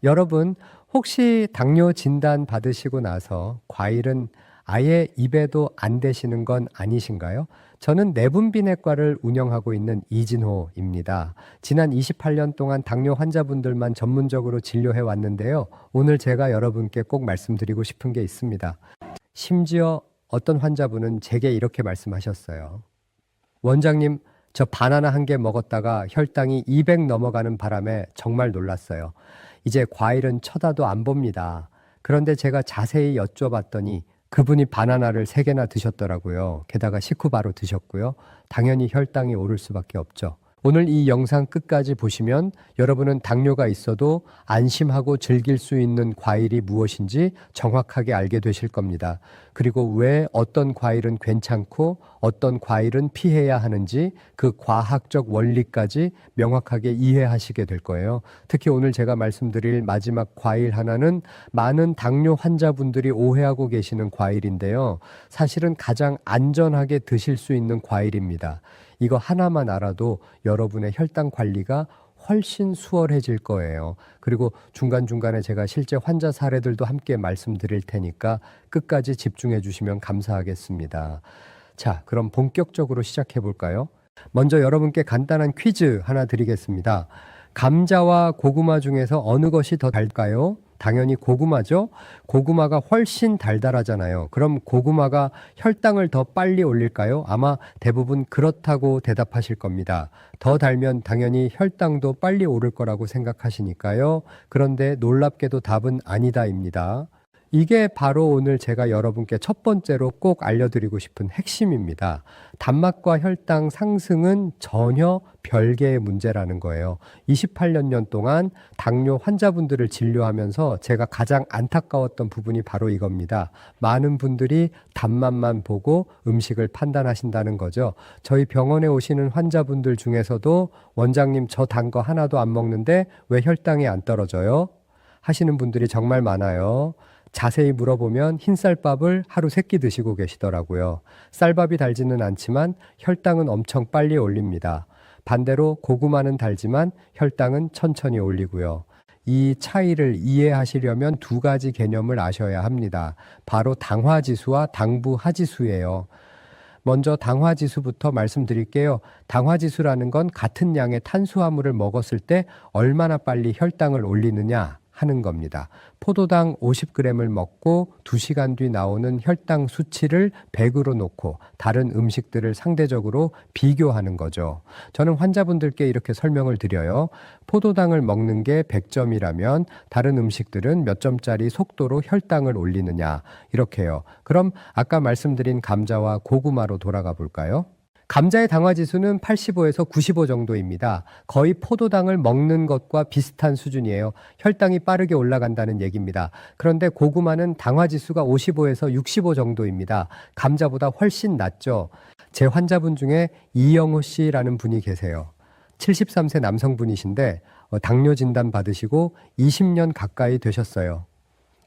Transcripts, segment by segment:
여러분, 혹시 당뇨 진단 받으시고 나서 과일은 아예 입에도 안 대시는 건 아니신가요? 저는 내분비내과를 운영하고 있는 이진호입니다. 지난 28년 동안 당뇨 환자분들만 전문적으로 진료해 왔는데요. 오늘 제가 여러분께 꼭 말씀드리고 싶은 게 있습니다. 심지어 어떤 환자분은 제게 이렇게 말씀하셨어요. 원장님, 저 바나나 한 개 먹었다가 혈당이 200 넘어가는 바람에 정말 놀랐어요. 이제 과일은 쳐다도 안 봅니다. 그런데 제가 자세히 여쭤봤더니 그분이 바나나를 3개나 드셨더라고요. 게다가 식후 바로 드셨고요. 당연히 혈당이 오를 수밖에 없죠. 오늘 이 영상 끝까지 보시면 여러분은 당뇨가 있어도 안심하고 즐길 수 있는 과일이 무엇인지 정확하게 알게 되실 겁니다. 그리고 왜 어떤 과일은 괜찮고 어떤 과일은 피해야 하는지 그 과학적 원리까지 명확하게 이해하시게 될 거예요. 특히 오늘 제가 말씀드릴 마지막 과일 하나는 많은 당뇨 환자분들이 오해하고 계시는 과일인데요. 사실은 가장 안전하게 드실 수 있는 과일입니다. 이거 하나만 알아도 여러분의 혈당 관리가 훨씬 수월해질 거예요. 그리고 중간중간에 제가 실제 환자 사례들도 함께 말씀드릴 테니까 끝까지 집중해 주시면 감사하겠습니다. 자, 그럼 본격적으로 시작해 볼까요? 먼저 여러분께 간단한 퀴즈 하나 드리겠습니다. 감자와 고구마 중에서 어느 것이 더 달까요? 당연히 고구마죠. 고구마가 훨씬 달달하잖아요. 그럼 고구마가 혈당을 더 빨리 올릴까요? 아마 대부분 그렇다고 대답하실 겁니다. 더 달면 당연히 혈당도 빨리 오를 거라고 생각하시니까요. 그런데 놀랍게도 답은 아니다입니다. 이게 바로 오늘 제가 여러분께 첫 번째로 꼭 알려드리고 싶은 핵심입니다. 단맛과 혈당 상승은 전혀 별개의 문제라는 거예요. 28년 동안 당뇨 환자분들을 진료하면서 제가 가장 안타까웠던 부분이 바로 이겁니다. 많은 분들이 단맛만 보고 음식을 판단하신다는 거죠. 저희 병원에 오시는 환자분들 중에서도 원장님 저 단 거 하나도 안 먹는데 왜 혈당이 안 떨어져요? 하시는 분들이 정말 많아요. 자세히 물어보면 흰쌀밥을 하루 3끼 드시고 계시더라고요. 쌀밥이 달지는 않지만 혈당은 엄청 빨리 올립니다. 반대로 고구마는 달지만 혈당은 천천히 올리고요. 이 차이를 이해하시려면 2가지 개념을 아셔야 합니다. 바로 당화지수와 당부하지수예요. 먼저 당화지수부터 말씀드릴게요. 당화지수라는 건 같은 양의 탄수화물을 먹었을 때 얼마나 빨리 혈당을 올리느냐 하는 겁니다. 포도당 50g을 먹고 2시간 뒤 나오는 혈당 수치를 100으로 놓고 다른 음식들을 상대적으로 비교하는 거죠. 저는 환자분들께 이렇게 설명을 드려요. 포도당을 먹는 게 100점이라면 다른 음식들은 몇 점짜리 속도로 혈당을 올리느냐 이렇게요. 그럼 아까 말씀드린 감자와 고구마로 돌아가 볼까요? 감자의 당화지수는 85에서 95 정도입니다. 거의 포도당을 먹는 것과 비슷한 수준이에요. 혈당이 빠르게 올라간다는 얘기입니다. 그런데 고구마는 당화지수가 55에서 65 정도입니다. 감자보다 훨씬 낮죠. 제 환자분 중에 이영호 씨라는 분이 계세요. 73세 남성분이신데 당뇨 진단 받으시고 20년 가까이 되셨어요.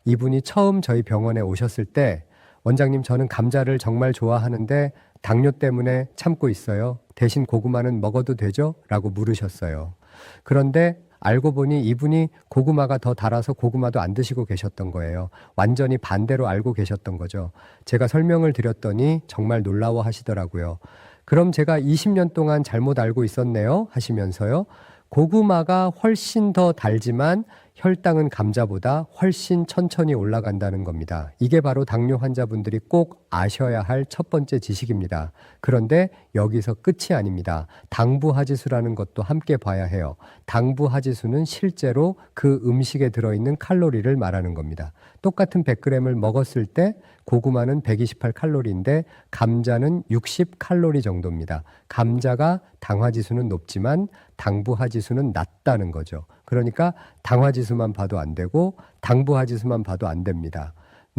이분이 처음 저희 병원에 오셨을 때 원장님 저는 감자를 정말 좋아하는데 당뇨 때문에 참고 있어요. 대신 고구마는 먹어도 되죠? 라고 물으셨어요. 그런데 알고 보니 이분이 고구마가 더 달아서 고구마도 안 드시고 계셨던 거예요. 완전히 반대로 알고 계셨던 거죠. 제가 설명을 드렸더니 정말 놀라워 하시더라고요. 그럼 제가 20년 동안 잘못 알고 있었네요 하시면서요. 고구마가 훨씬 더 달지만 혈당은 감자보다 훨씬 천천히 올라간다는 겁니다. 이게 바로 당뇨 환자분들이 꼭 아셔야 할 첫 번째 지식입니다. 그런데 여기서 끝이 아닙니다. 당부하지수라는 것도 함께 봐야 해요. 당부하지수는 실제로 그 음식에 들어있는 칼로리를 말하는 겁니다. 똑같은 100g을 먹었을 때 고구마는 128칼로리인데 감자는 60칼로리 정도입니다. 감자가 당화지수는 높지만 당부하지수는 낮다는 거죠. 그러니까 당화지수만 봐도 안 되고 당부하지수만 봐도 안 됩니다.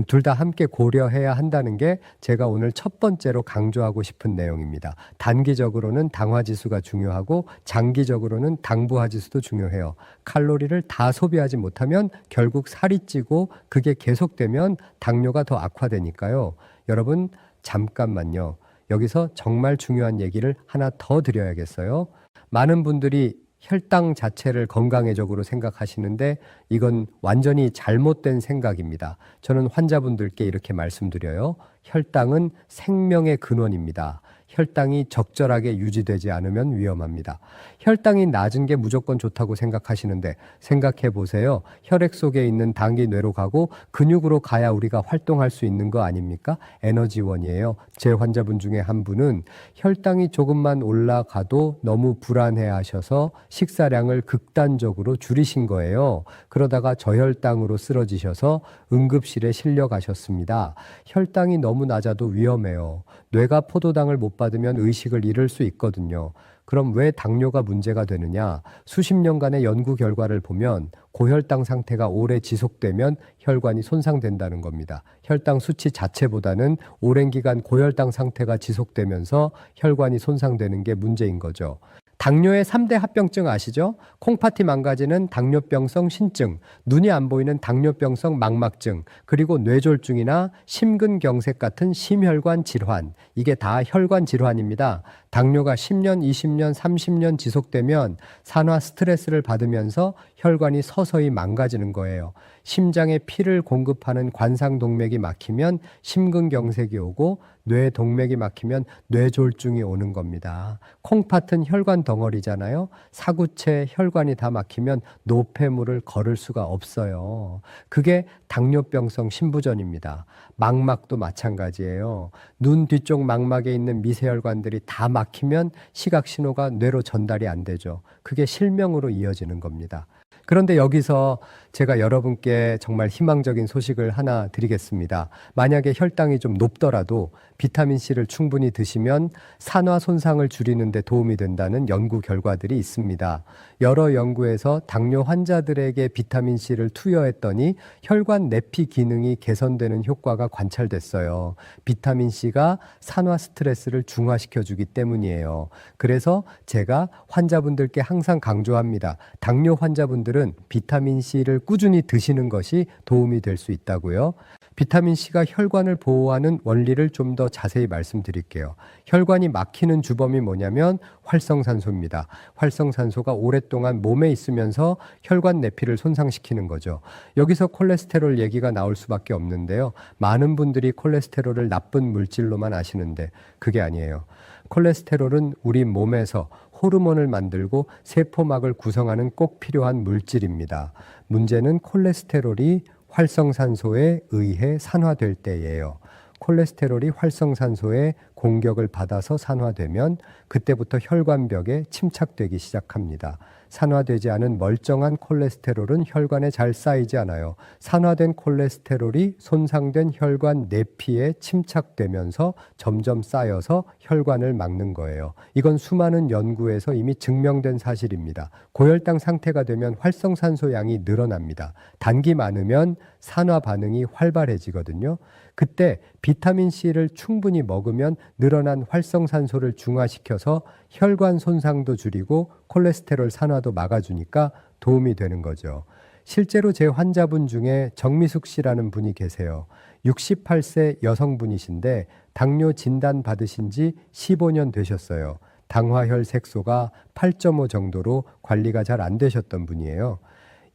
둘 다 함께 고려해야 한다는 게 제가 오늘 첫 번째로 강조하고 싶은 내용입니다. 단기적으로는 당화지수가 중요하고 장기적으로는 당부하지수도 중요해요. 칼로리를 다 소비하지 못하면 결국 살이 찌고 그게 계속되면 당뇨가 더 악화되니까요. 여러분 잠깐만요. 여기서 정말 중요한 얘기를 하나 더 드려야겠어요. 많은 분들이 혈당 자체를 건강해적으로 생각하시는데 이건 완전히 잘못된 생각입니다. 저는 환자분들께 이렇게 말씀드려요. 혈당은 생명의 근원입니다. 혈당이 적절하게 유지되지 않으면 위험합니다. 혈당이 낮은 게 무조건 좋다고 생각하시는데 생각해 보세요. 혈액 속에 있는 당이 뇌로 가고 근육으로 가야 우리가 활동할 수 있는 거 아닙니까? 에너지원이에요. 제 환자분 중에 한 분은 혈당이 조금만 올라가도 너무 불안해 하셔서 식사량을 극단적으로 줄이신 거예요. 그러다가 저혈당으로 쓰러지셔서 응급실에 실려 가셨습니다. 혈당이 너무 낮아도 위험해요. 뇌가 포도당을 못 받으면 의식을 잃을 수 있거든요. 그럼 왜 당뇨가 문제가 되느냐? 수십 년간의 연구 결과를 보면 고혈당 상태가 오래 지속되면 혈관이 손상된다는 겁니다. 혈당 수치 자체보다는 오랜 기간 고혈당 상태가 지속되면서 혈관이 손상되는 게 문제인 거죠. 당뇨의 3대 합병증 아시죠? 콩팥이 망가지는 당뇨병성 신증, 눈이 안 보이는 당뇨병성 망막증, 그리고 뇌졸중이나 심근경색 같은 심혈관 질환. 이게 다 혈관 질환입니다. 당뇨가 10년, 20년, 30년 지속되면 산화 스트레스를 받으면서 혈관이 서서히 망가지는 거예요. 심장에 피를 공급하는 관상동맥이 막히면 심근경색이 오고 뇌동맥이 막히면 뇌졸중이 오는 겁니다. 콩팥은 혈관 덩어리잖아요. 사구체 혈관이 다 막히면 노폐물을 걸을 수가 없어요. 그게 당뇨병성 심부전입니다. 망막도 마찬가지예요. 눈 뒤쪽 망막에 있는 미세혈관들이 다 막히면 시각신호가 뇌로 전달이 안 되죠. 그게 실명으로 이어지는 겁니다. 그런데 여기서 제가 여러분께 정말 희망적인 소식을 하나 드리겠습니다. 만약에 혈당이 좀 높더라도 비타민C를 충분히 드시면 산화 손상을 줄이는 데 도움이 된다는 연구 결과들이 있습니다. 여러 연구에서 당뇨 환자들에게 비타민C를 투여했더니 혈관 내피 기능이 개선되는 효과가 관찰됐어요. 비타민C가 산화 스트레스를 중화시켜주기 때문이에요. 그래서 제가 환자분들께 항상 강조합니다. 당뇨 환자분들은 비타민C를 꾸준히 드시는 것이 도움이 될 수 있다고요. 비타민C가 혈관을 보호하는 원리를 좀 더 자세히 말씀드릴게요. 혈관이 막히는 주범이 뭐냐면 활성산소입니다. 활성산소가 오랫동안 몸에 있으면서 혈관 내피를 손상시키는 거죠. 여기서 콜레스테롤 얘기가 나올 수밖에 없는데요. 많은 분들이 콜레스테롤을 나쁜 물질로만 아시는데 그게 아니에요. 콜레스테롤은 우리 몸에서 호르몬을 만들고 세포막을 구성하는 꼭 필요한 물질입니다. 문제는 콜레스테롤이 활성산소에 의해 산화될 때예요. 콜레스테롤이 활성산소에 공격을 받아서 산화되면 그때부터 혈관벽에 침착되기 시작합니다. 산화되지 않은 멀쩡한 콜레스테롤은 혈관에 잘 쌓이지 않아요. 산화된 콜레스테롤이 손상된 혈관 내피에 침착되면서 점점 쌓여서 혈관을 막는 거예요. 이건 수많은 연구에서 이미 증명된 사실입니다. 고혈당 상태가 되면 활성산소 양이 늘어납니다. 단기 많으면 산화 반응이 활발해지거든요. 그때 비타민C를 충분히 먹으면 늘어난 활성산소를 중화시켜서 혈관 손상도 줄이고 콜레스테롤 산화도 막아주니까 도움이 되는 거죠. 실제로 제 환자분 중에 정미숙 씨라는 분이 계세요. 68세 여성분이신데 당뇨 진단 받으신 지 15년 되셨어요. 당화혈 색소가 8.5 정도로 관리가 잘 안 되셨던 분이에요.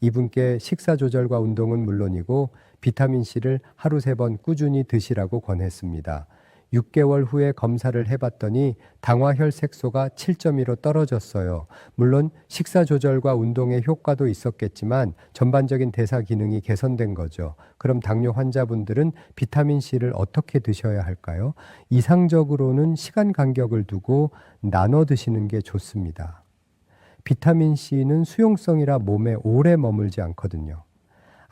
이분께 식사 조절과 운동은 물론이고 비타민C를 하루 3번 꾸준히 드시라고 권했습니다. 6개월 후에 검사를 해봤더니 당화혈 색소가 7.2로 떨어졌어요. 물론 식사 조절과 운동의 효과도 있었겠지만 전반적인 대사 기능이 개선된 거죠. 그럼 당뇨 환자분들은 비타민C를 어떻게 드셔야 할까요? 이상적으로는 시간 간격을 두고 나눠 드시는 게 좋습니다. 비타민C는 수용성이라 몸에 오래 머물지 않거든요.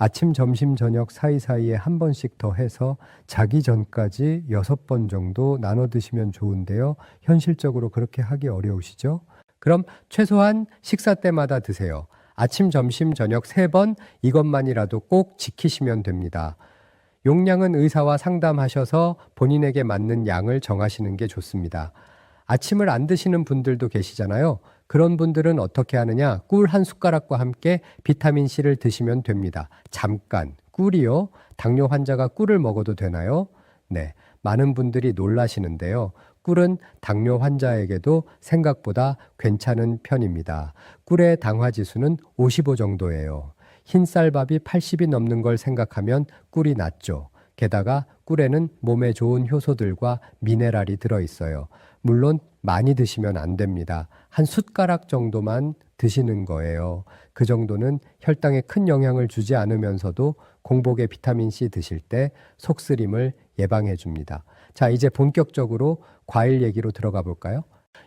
아침, 점심, 저녁 사이사이에 한 번씩 더 해서 자기 전까지 6번 정도 나눠 드시면 좋은데요. 현실적으로 그렇게 하기 어려우시죠? 그럼 최소한 식사 때마다 드세요. 아침, 점심, 저녁 3번 이것만이라도 꼭 지키시면 됩니다. 용량은 의사와 상담하셔서 본인에게 맞는 양을 정하시는 게 좋습니다. 아침을 안 드시는 분들도 계시잖아요. 그런 분들은 어떻게 하느냐? 꿀 한 숟가락과 함께 비타민C를 드시면 됩니다. 잠깐, 꿀이요? 당뇨 환자가 꿀을 먹어도 되나요? 네, 많은 분들이 놀라시는데요. 꿀은 당뇨 환자에게도 생각보다 괜찮은 편입니다. 꿀의 당화 지수는 55 정도예요. 흰쌀밥이 80이 넘는 걸 생각하면 꿀이 낫죠. 게다가 꿀에는 몸에 좋은 효소들과 미네랄이 들어있어요. 물론 많이 드시면 안 됩니다. 한 숟가락 정도만 드시는 거예요. 그 정도는 혈당에 큰 영향을 주지 않으면서도 공복에 비타민C 드실 때 속쓰림을 예방해 줍니다. 자, 이제 본격적으로 과일 얘기로 들어가 볼까요?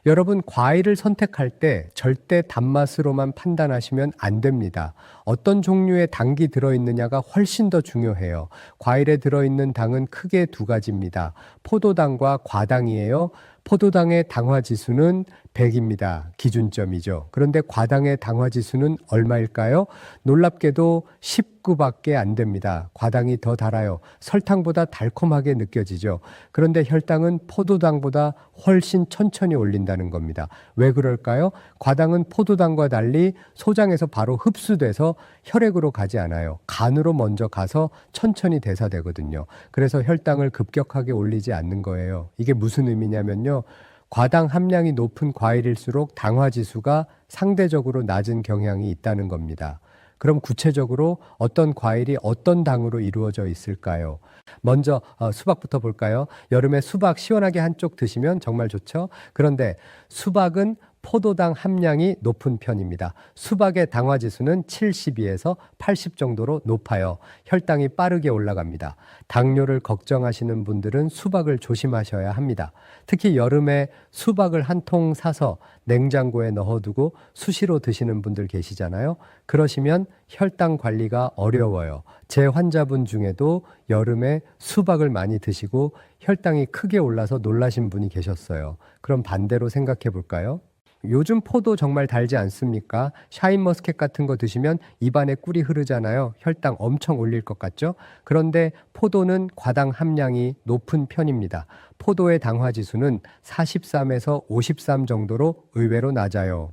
여러분, 과일을 선택할 때 절대 단맛으로만 판단하시면 안 됩니다. 어떤 종류의 당이 들어있느냐가 훨씬 더 중요해요. 과일에 들어있는 당은 크게 두 가지입니다. 포도당과 과당이에요. 포도당의 당화지수는 100입니다. 기준점이죠. 그런데 과당의 당화지수는 얼마일까요? 놀랍게도 19밖에 안 됩니다. 과당이 더 달아요. 설탕보다 달콤하게 느껴지죠. 그런데 혈당은 포도당보다 훨씬 천천히 올린다는 겁니다. 왜 그럴까요? 과당은 포도당과 달리 소장에서 바로 흡수돼서 혈액으로 가지 않아요. 간으로 먼저 가서 천천히 대사되거든요. 그래서 혈당을 급격하게 올리지 않는 거예요. 이게 무슨 의미냐면요. 과당 함량이 높은 과일일수록 당화 지수가 상대적으로 낮은 경향이 있다는 겁니다. 그럼 구체적으로 어떤 과일이 어떤 당으로 이루어져 있을까요? 먼저 수박부터 볼까요? 여름에 수박 시원하게 한쪽 드시면 정말 좋죠. 그런데 수박은 포도당 함량이 높은 편입니다. 수박의 당화 지수는 72에서 80 정도로 높아요. 혈당이 빠르게 올라갑니다. 당뇨를 걱정하시는 분들은 수박을 조심하셔야 합니다. 특히 여름에 수박을 한 통 사서 냉장고에 넣어두고 수시로 드시는 분들 계시잖아요. 그러시면 혈당 관리가 어려워요. 제 환자분 중에도 여름에 수박을 많이 드시고 혈당이 크게 올라서 놀라신 분이 계셨어요. 그럼 반대로 생각해 볼까요? 요즘 포도 정말 달지 않습니까? 샤인머스켓 같은 거 드시면 입안에 꿀이 흐르잖아요. 혈당 엄청 올릴 것 같죠? 그런데 포도는 과당 함량이 높은 편입니다. 포도의 당화 지수는 43에서 53 정도로 의외로 낮아요.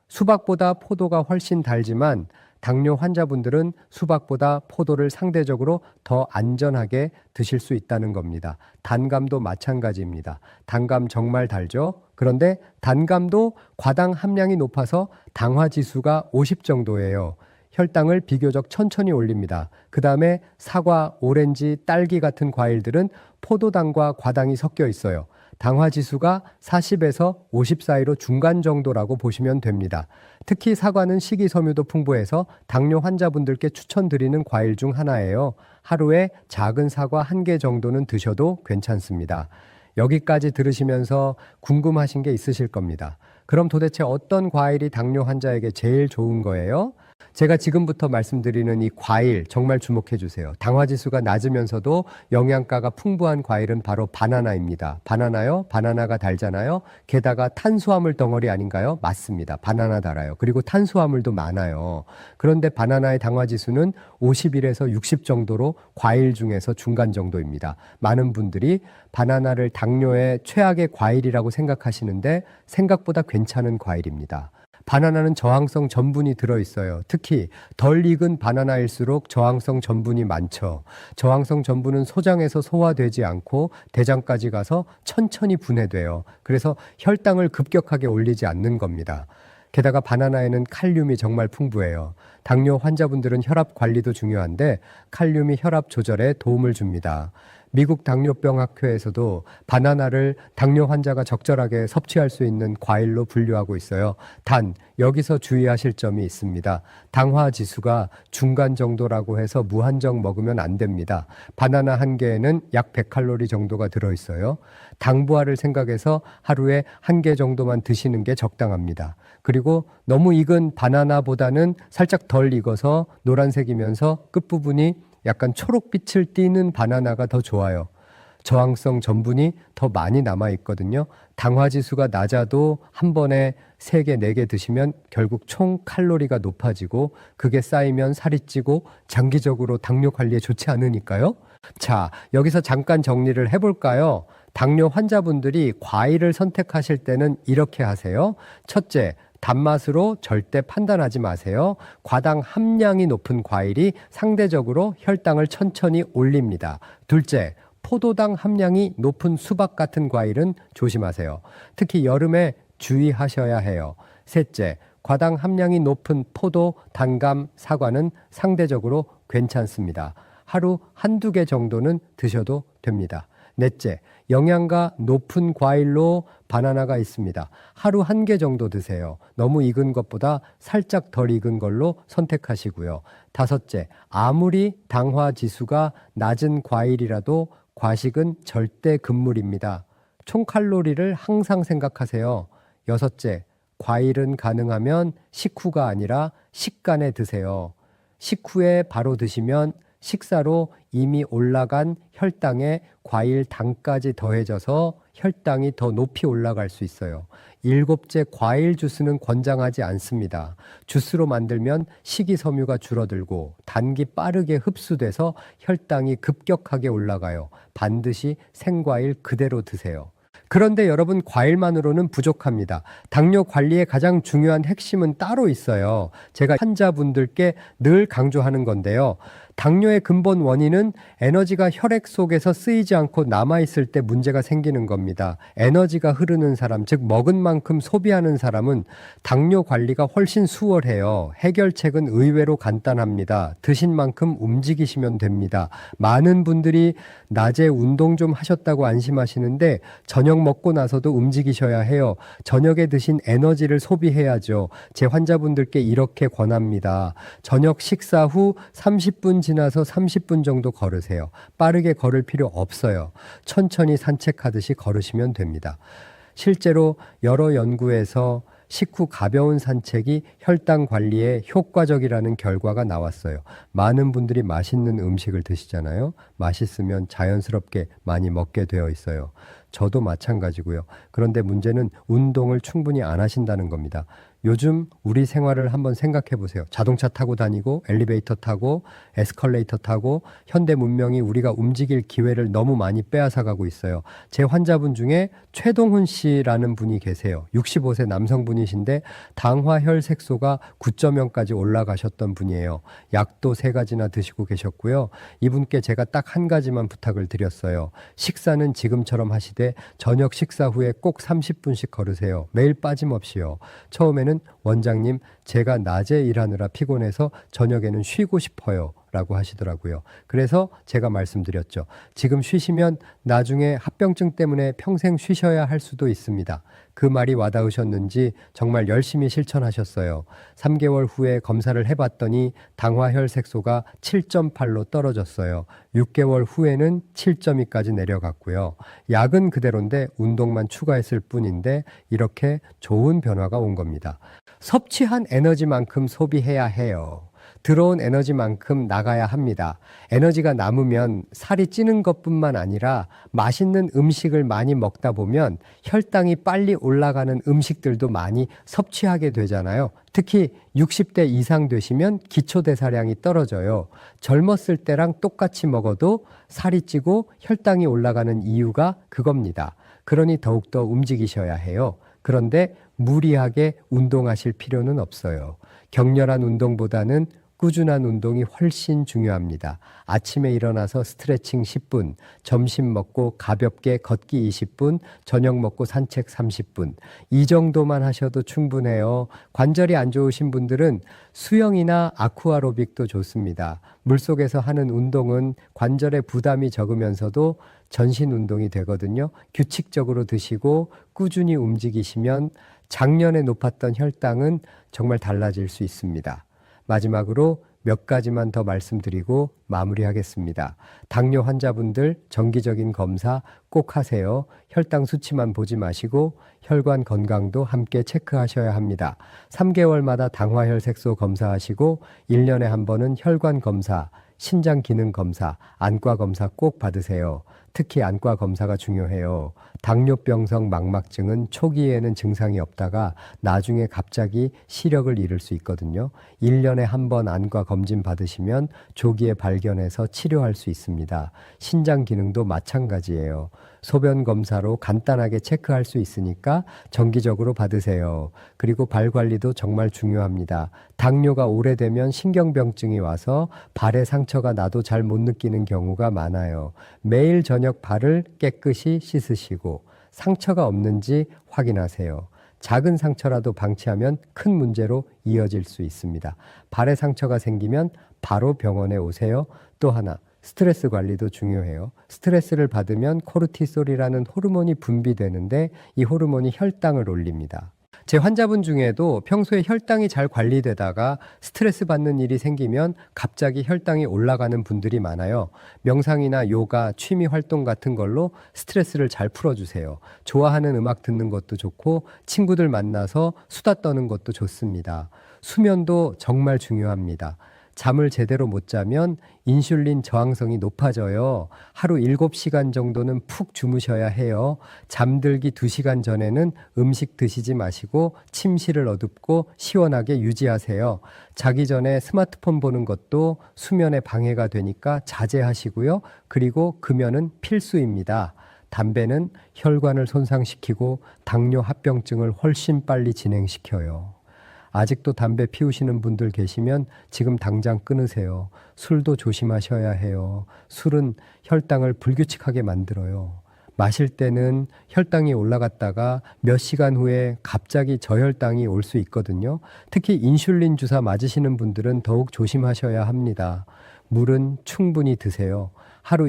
수박보다 포도가 훨씬 달지만 당뇨 환자분들은 수박보다 포도를 상대적으로 더 안전하게 드실 수 있다는 겁니다. 단감도 마찬가지입니다. 단감 정말 달죠? 그런데 단감도 과당 함량이 높아서 당화 지수가 50 정도예요. 혈당을 비교적 천천히 올립니다. 그 다음에 사과, 오렌지, 딸기 같은 과일들은 포도당과 과당이 섞여 있어요. 당화 지수가 40에서 50 사이로 중간 정도라고 보시면 됩니다. 특히 사과는 식이섬유도 풍부해서 당뇨 환자분들께 추천드리는 과일 중 하나예요. 하루에 작은 사과 1개 정도는 드셔도 괜찮습니다. 여기까지 들으시면서 궁금하신 게 있으실 겁니다. 그럼 도대체 어떤 과일이 당뇨 환자에게 제일 좋은 거예요? 제가 지금부터 말씀드리는 이 과일 정말 주목해 주세요. 당화지수가 낮으면서도 영양가가 풍부한 과일은 바로 바나나입니다. 바나나요? 바나나가 달잖아요. 게다가 탄수화물 덩어리 아닌가요? 맞습니다. 바나나 달아요. 그리고 탄수화물도 많아요. 그런데 바나나의 당화지수는 51에서 60 정도로 과일 중에서 중간 정도입니다. 많은 분들이 바나나를 당뇨의 최악의 과일이라고 생각하시는데 생각보다 괜찮은 과일입니다. 바나나는 저항성 전분이 들어있어요. 특히 덜 익은 바나나일수록 저항성 전분이 많죠. 저항성 전분은 소장에서 소화되지 않고 대장까지 가서 천천히 분해돼요. 그래서 혈당을 급격하게 올리지 않는 겁니다. 게다가 바나나에는 칼륨이 정말 풍부해요. 당뇨 환자분들은 혈압 관리도 중요한데 칼륨이 혈압 조절에 도움을 줍니다. 미국 당뇨병 학회에서도 바나나를 당뇨 환자가 적절하게 섭취할 수 있는 과일로 분류하고 있어요. 단 여기서 주의하실 점이 있습니다. 당화 지수가 중간 정도라고 해서 무한정 먹으면 안 됩니다. 바나나 한 개에는 약 100칼로리 정도가 들어있어요. 당부하를 생각해서 하루에 1개 정도만 드시는 게 적당합니다. 그리고 너무 익은 바나나보다는 살짝 덜 익어서 노란색이면서 끝부분이 약간 초록빛을 띠는 바나나가 더 좋아요. 저항성 전분이 더 많이 남아있거든요. 당화지수가 낮아도 한 번에 3개, 4개 드시면 결국 총 칼로리가 높아지고 그게 쌓이면 살이 찌고 장기적으로 당뇨 관리에 좋지 않으니까요. 자, 여기서 잠깐 정리를 해볼까요? 당뇨 환자분들이 과일을 선택하실 때는 이렇게 하세요. 첫째, 단맛으로 절대 판단하지 마세요. 과당 함량이 높은 과일이 상대적으로 혈당을 천천히 올립니다. 둘째, 포도당 함량이 높은 수박 같은 과일은 조심하세요. 특히 여름에 주의하셔야 해요. 셋째, 과당 함량이 높은 포도, 단감, 사과는 상대적으로 괜찮습니다. 하루 한두 개 정도는 드셔도 됩니다. 넷째, 영양가 높은 과일로 바나나가 있습니다. 하루 한 개 정도 드세요. 너무 익은 것보다 살짝 덜 익은 걸로 선택하시고요. 다섯째, 아무리 당화 지수가 낮은 과일이라도 과식은 절대 금물입니다. 총 칼로리를 항상 생각하세요. 여섯째, 과일은 가능하면 식후가 아니라 식간에 드세요. 식후에 바로 드시면 식사로 이미 올라간 혈당에 과일 당까지 더해져서 혈당이 더 높이 올라갈 수 있어요. 일곱째, 과일 주스는 권장하지 않습니다. 주스로 만들면 식이섬유가 줄어들고 단기 빠르게 흡수돼서 혈당이 급격하게 올라가요. 반드시 생과일 그대로 드세요. 그런데 여러분, 과일만으로는 부족합니다. 당뇨 관리의 가장 중요한 핵심은 따로 있어요. 제가 환자분들께 늘 강조하는 건데요. 당뇨의 근본 원인은 에너지가 혈액 속에서 쓰이지 않고 남아있을 때 문제가 생기는 겁니다. 에너지가 흐르는 사람, 즉 먹은 만큼 소비하는 사람은 당뇨 관리가 훨씬 수월해요. 해결책은 의외로 간단합니다. 드신 만큼 움직이시면 됩니다. 많은 분들이 낮에 운동 좀 하셨다고 안심하시는데 저녁 먹고 나서도 움직이셔야 해요. 저녁에 드신 에너지를 소비해야죠. 제 환자분들께 이렇게 권합니다. 저녁 식사 후 30분 지나서 30분 정도 걸으세요. 빠르게 걸을 필요 없어요. 천천히 산책하듯이 걸으시면 됩니다. 실제로 여러 연구에서 식후 가벼운 산책이 혈당 관리에 효과적이라는 결과가 나왔어요. 많은 분들이 맛있는 음식을 드시잖아요. 맛있으면 자연스럽게 많이 먹게 되어 있어요. 저도 마찬가지고요. 그런데 문제는 운동을 충분히 안 하신다는 겁니다. 요즘 우리 생활을 한번 생각해 보세요. 자동차 타고 다니고 엘리베이터 타고 에스컬레이터 타고 현대 문명이 우리가 움직일 기회를 너무 많이 빼앗아 가고 있어요. 제 환자분 중에 최동훈 씨라는 분이 계세요. 65세 남성분이신데 당화혈색소가 9.0까지 올라가셨던 분이에요. 약도 3가지나 드시고 계셨고요. 이분께 제가 딱 한 가지만 부탁을 드렸어요. 식사는 지금처럼 하시되 저녁 식사 후에 꼭 30분씩 걸으세요. 매일 빠짐없이요. 처음에는 원장님, 제가 낮에 일하느라 피곤해서 저녁에는 쉬고 싶어요 라고 하시더라고요. 그래서 제가 말씀드렸죠. 지금 쉬시면 나중에 합병증 때문에 평생 쉬셔야 할 수도 있습니다. 그 말이 와닿으셨는지 정말 열심히 실천하셨어요. 3개월 후에 검사를 해봤더니 당화혈색소가 7.8로 떨어졌어요. 6개월 후에는 7.2까지 내려갔고요. 약은 그대로인데 운동만 추가했을 뿐인데 이렇게 좋은 변화가 온 겁니다. 섭취한 에너지만큼 소비해야 해요. 들어온 에너지만큼 나가야 합니다. 에너지가 남으면 살이 찌는 것뿐만 아니라 맛있는 음식을 많이 먹다 보면 혈당이 빨리 올라가는 음식들도 많이 섭취하게 되잖아요. 특히 60대 이상 되시면 기초대사량이 떨어져요. 젊었을 때랑 똑같이 먹어도 살이 찌고 혈당이 올라가는 이유가 그겁니다. 그러니 더욱더 움직이셔야 해요. 그런데 무리하게 운동하실 필요는 없어요. 격렬한 운동보다는 꾸준한 운동이 훨씬 중요합니다. 아침에 일어나서 스트레칭 10분, 점심 먹고 가볍게 걷기 20분, 저녁 먹고 산책 30분. 이 정도만 하셔도 충분해요. 관절이 안 좋으신 분들은 수영이나 아쿠아로빅도 좋습니다. 물속에서 하는 운동은 관절에 부담이 적으면서도 전신 운동이 되거든요. 규칙적으로 드시고 꾸준히 움직이시면 작년에 높았던 혈당은 정말 달라질 수 있습니다. 마지막으로 몇 가지만 더 말씀드리고 마무리하겠습니다. 당뇨 환자분들 정기적인 검사 꼭 하세요. 혈당 수치만 보지 마시고 혈관 건강도 함께 체크하셔야 합니다. 3개월마다 당화혈색소 검사하시고 1년에 한 번은 혈관 검사, 신장 기능 검사, 안과 검사 꼭 받으세요. 특히 안과 검사가 중요해요. 당뇨병성 망막증은 초기에는 증상이 없다가 나중에 갑자기 시력을 잃을 수 있거든요. 1년에 한 번 안과 검진 받으시면 조기에 발견 발견해서 치료할 수 있습니다. 신장 기능도 마찬가지예요. 소변 검사로 간단하게 체크할 수 있으니까 정기적으로 받으세요. 그리고 발 관리도 정말 중요합니다. 당뇨가 오래되면 신경병증이 와서 발에 상처가 나도 잘 못 느끼는 경우가 많아요. 매일 저녁 발을 깨끗이 씻으시고 상처가 없는지 확인하세요. 작은 상처라도 방치하면 큰 문제로 이어질 수 있습니다. 발에 상처가 생기면 바로 병원에 오세요. 또 하나, 스트레스 관리도 중요해요. 스트레스를 받으면 코르티솔이라는 호르몬이 분비되는데 이 호르몬이 혈당을 올립니다. 제 환자분 중에도 평소에 혈당이 잘 관리되다가 스트레스 받는 일이 생기면 갑자기 혈당이 올라가는 분들이 많아요. 명상이나 요가, 취미 활동 같은 걸로 스트레스를 잘 풀어주세요. 좋아하는 음악 듣는 것도 좋고 친구들 만나서 수다 떠는 것도 좋습니다. 수면도 정말 중요합니다. 잠을 제대로 못 자면 인슐린 저항성이 높아져요. 하루 7시간 정도는 푹 주무셔야 해요. 잠들기 2시간 전에는 음식 드시지 마시고 침실을 어둡고 시원하게 유지하세요. 자기 전에 스마트폰 보는 것도 수면에 방해가 되니까 자제하시고요. 그리고 금연은 필수입니다. 담배는 혈관을 손상시키고 당뇨 합병증을 훨씬 빨리 진행시켜요. 아직도 담배 피우시는 분들 계시면 지금 당장 끊으세요. 술도 조심하셔야 해요. 술은 혈당을 불규칙하게 만들어요. 마실 때는 혈당이 올라갔다가 몇 시간 후에 갑자기 저혈당이 올 수 있거든요. 특히 인슐린 주사 맞으시는 분들은 더욱 조심하셔야 합니다. 물은 충분히 드세요. 하루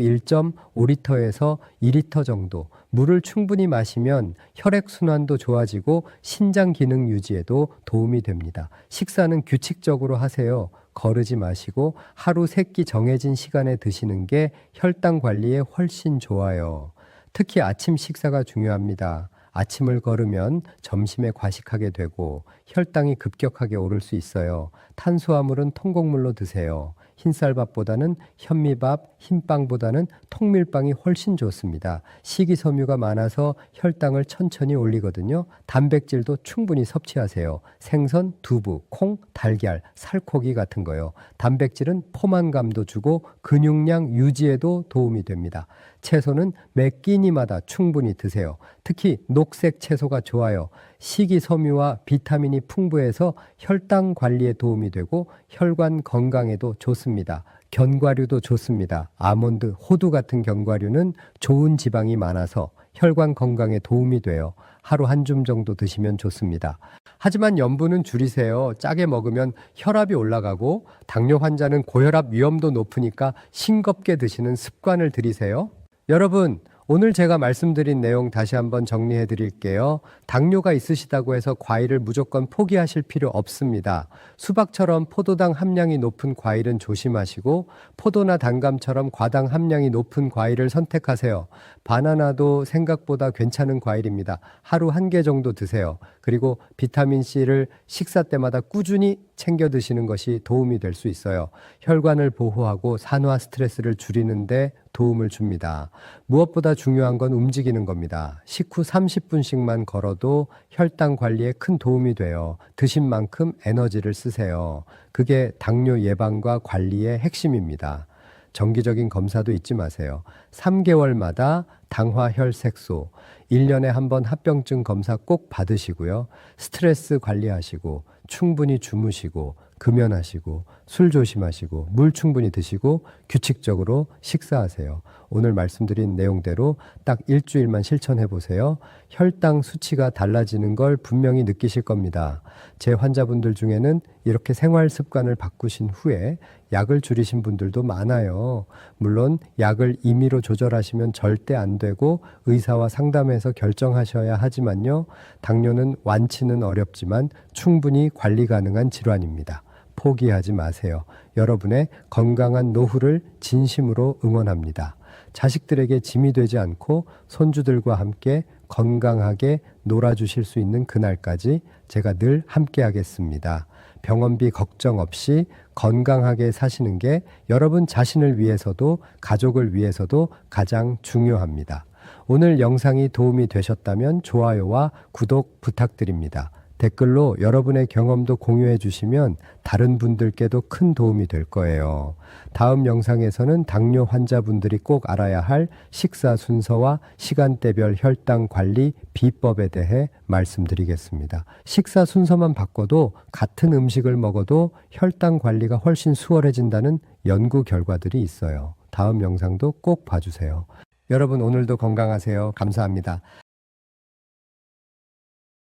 1.5리터에서 2리터 정도 물을 충분히 마시면 혈액순환도 좋아지고 신장 기능 유지에도 도움이 됩니다. 식사는 규칙적으로 하세요. 거르지 마시고 하루 3끼 정해진 시간에 드시는 게 혈당 관리에 훨씬 좋아요. 특히 아침 식사가 중요합니다. 아침을 거르면 점심에 과식하게 되고 혈당이 급격하게 오를 수 있어요. 탄수화물은 통곡물로 드세요. 흰쌀밥보다는 현미밥, 흰빵보다는 통밀빵이 훨씬 좋습니다. 식이섬유가 많아서 혈당을 천천히 올리거든요. 단백질도 충분히 섭취하세요. 생선, 두부, 콩, 달걀, 살코기 같은 거요. 단백질은 포만감도 주고 근육량 유지에도 도움이 됩니다. 채소는 매 끼니마다 충분히 드세요. 특히 녹색 채소가 좋아요. 식이섬유와 비타민이 풍부해서 혈당 관리에 도움이 되고 혈관 건강에도 좋습니다. 견과류도 좋습니다. 아몬드, 호두 같은 견과류는 좋은 지방이 많아서 혈관 건강에 도움이 돼요. 하루 한 줌 정도 드시면 좋습니다. 하지만 염분은 줄이세요. 짜게 먹으면 혈압이 올라가고 당뇨 환자는 고혈압 위험도 높으니까 싱겁게 드시는 습관을 들이세요. 여러분, 오늘 제가 말씀드린 내용 다시 한번 정리해 드릴게요. 당뇨가 있으시다고 해서 과일을 무조건 포기하실 필요 없습니다. 수박처럼 포도당 함량이 높은 과일은 조심하시고 포도나 단감처럼 과당 함량이 높은 과일을 선택하세요. 바나나도 생각보다 괜찮은 과일입니다. 하루 1개 정도 드세요. 그리고 비타민C를 식사 때마다 꾸준히 챙겨 드시는 것이 도움이 될 수 있어요. 혈관을 보호하고 산화 스트레스를 줄이는데 도움을 줍니다. 무엇보다 중요한 건 움직이는 겁니다. 식후 30분씩만 걸어도 혈당 관리에 큰 도움이 돼요. 드신 만큼 에너지를 쓰세요. 그게 당뇨 예방과 관리의 핵심입니다. 정기적인 검사도 잊지 마세요. 3개월마다 당화혈색소, 1년에 한 번 합병증 검사 꼭 받으시고요. 스트레스 관리하시고 충분히 주무시고 금연하시고 술 조심하시고 물 충분히 드시고 규칙적으로 식사하세요. 오늘 말씀드린 내용대로 딱 일주일만 실천해 보세요. 혈당 수치가 달라지는 걸 분명히 느끼실 겁니다. 제 환자분들 중에는 이렇게 생활 습관을 바꾸신 후에 약을 줄이신 분들도 많아요. 물론 약을 임의로 조절하시면 절대 안 되고 의사와 상담해서 결정하셔야 하지만요. 당뇨는 완치는 어렵지만 충분히 관리 가능한 질환입니다. 포기하지 마세요. 여러분의 건강한 노후를 진심으로 응원합니다. 자식들에게 짐이 되지 않고 손주들과 함께 건강하게 놀아주실 수 있는 그날까지 제가 늘 함께 하겠습니다. 병원비 걱정 없이 건강하게 사시는 게 여러분 자신을 위해서도 가족을 위해서도 가장 중요합니다. 오늘 영상이 도움이 되셨다면 좋아요와 구독 부탁드립니다. 댓글로 여러분의 경험도 공유해 주시면 다른 분들께도 큰 도움이 될 거예요. 다음 영상에서는 당뇨 환자분들이 꼭 알아야 할 식사 순서와 시간대별 혈당 관리 비법에 대해 말씀드리겠습니다. 식사 순서만 바꿔도 같은 음식을 먹어도 혈당 관리가 훨씬 수월해진다는 연구 결과들이 있어요. 다음 영상도 꼭 봐주세요. 여러분 오늘도 건강하세요. 감사합니다.